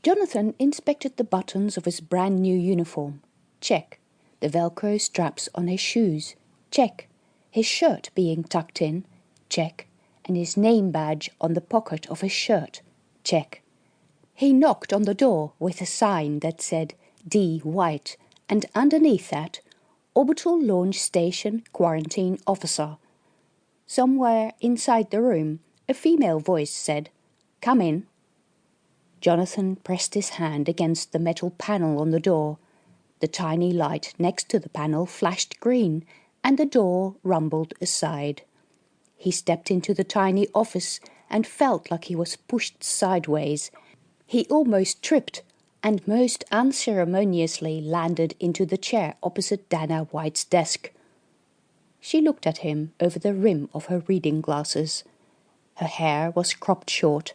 Jonathan inspected the buttons of his brand new uniform. Check. The Velcro straps on his shoes. Check. His shirt being tucked in. Check. And his name badge on the pocket of his shirt. Check. He knocked on the door with a sign that said D. White, and underneath that, Orbital Launch Station Quarantine Officer. Somewhere inside the room, a female voice said, "Come in." Jonathan pressed his hand against the metal panel on the door. The tiny light next to the panel flashed green, and the door rumbled aside. He stepped into the tiny office and felt like he was pushed sideways. He almost tripped and most unceremoniously landed into the chair opposite Dana White's desk. She looked at him over the rim of her reading glasses. Her hair was cropped short,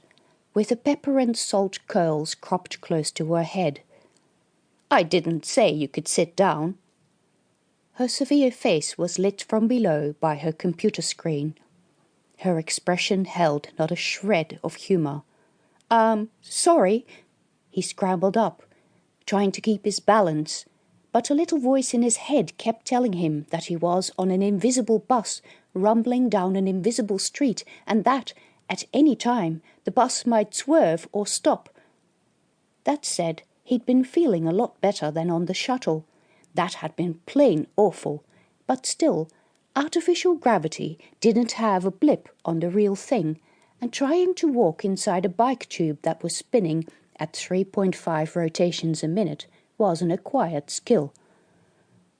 with the pepper and salt curls cropped close to her head. "I didn't say you could sit down." Her severe face was lit from below by her computer screen. Her expression held not a shred of humour. Sorry." He scrambled up, trying to keep his balance, but a little voice in his head kept telling him that he was on an invisible bus rumbling down an invisible street, and that, at any time, the bus might swerve or stop. That said, he'd been feeling a lot better than on the shuttle. That had been plain awful, but still, artificial gravity didn't have a blip on the real thing, and trying to walk inside a bike tube that was spinning at 3.5 rotations a minute was an acquired skill.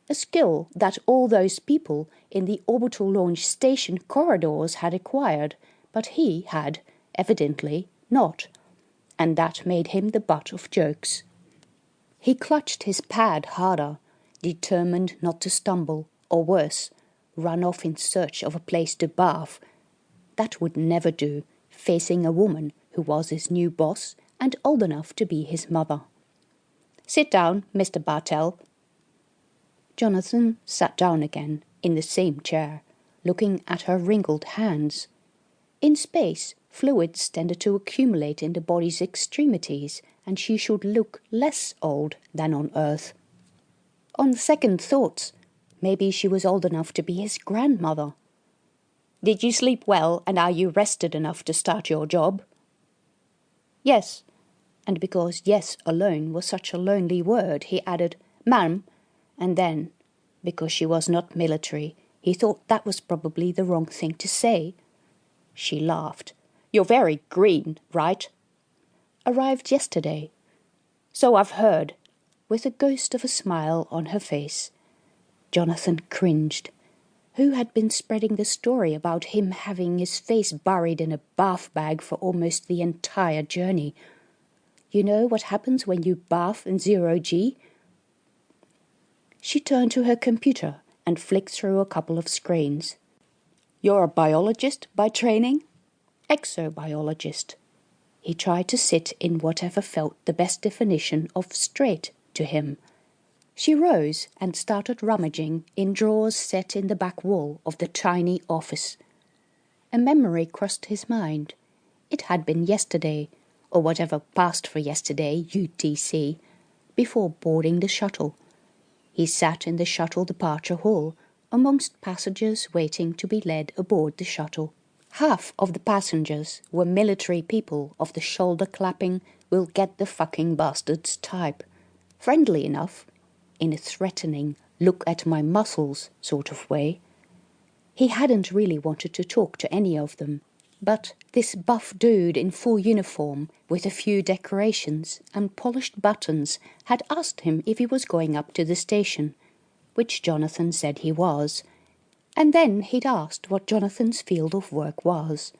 A skill that all those people in the Orbital Launch Station corridors had acquired, but he had, evidently, not, and that made him the butt of jokes. He clutched his pad harder, determined not to stumble, or worse, run off in search of a place to bath. That would never do, facing a woman who was his new boss and old enough to be his mother. "Sit down, Mr. Bartell." Jonathan sat down again, in the same chair, looking at her wrinkled hands. In space, fluids tended to accumulate in the body's extremities, and she should look less old than on Earth. On second thoughts, maybe she was old enough to be his grandmother. "Did you sleep well, and are you rested enough to start your job?" "Yes," and because yes alone was such a lonely word, he added, "Ma'am," and then, because she was not military, he thought that was probably the wrong thing to say. She laughed. "You're very green, right?" "Arrived yesterday." "So I've heard," with a ghost of a smile on her face. Jonathan cringed. Who had been spreading the story about him having his face buried in a bath bag for almost the entire journey? You know what happens when you bath in 0G? She turned to her computer and flicked through a couple of screens. "You're a biologist by training?" "Exo-biologist." He tried to sit in whatever felt the best definition of straight to him. She rose and started rummaging in drawers set in the back wall of the tiny office. A memory crossed his mind. It had been yesterday, or whatever passed for yesterday, UTC, before boarding the shuttle. He sat in the shuttle departure hall, amongst passengers waiting to be led aboard the shuttle. Half of the passengers were military people of the shoulder-clapping, "we'll get the fucking bastards" type. Friendly enough, in a threatening, look-at-my-muscles sort of way. He hadn't really wanted to talk to any of them, but this buff dude in full uniform, with a few decorations and polished buttons, had asked him if he was going up to the station, which Jonathan said he was, and then he'd asked what Jonathan's field of work was.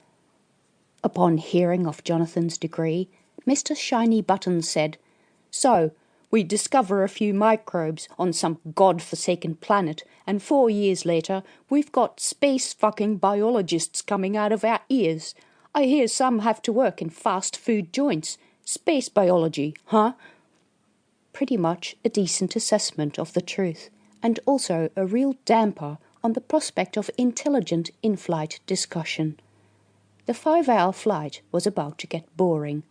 Upon hearing of Jonathan's degree, Mr. Shiny Buttons said, "So, we discover a few microbes on some god-forsaken planet, and 4 years later we've got space-fucking biologists coming out of our ears. I hear some have to work in fast-food joints. Space biology, huh?" Pretty much a decent assessment of the truth, and also a real damper on the prospect of intelligent in-flight discussion. The 5-hour flight was about to get boring.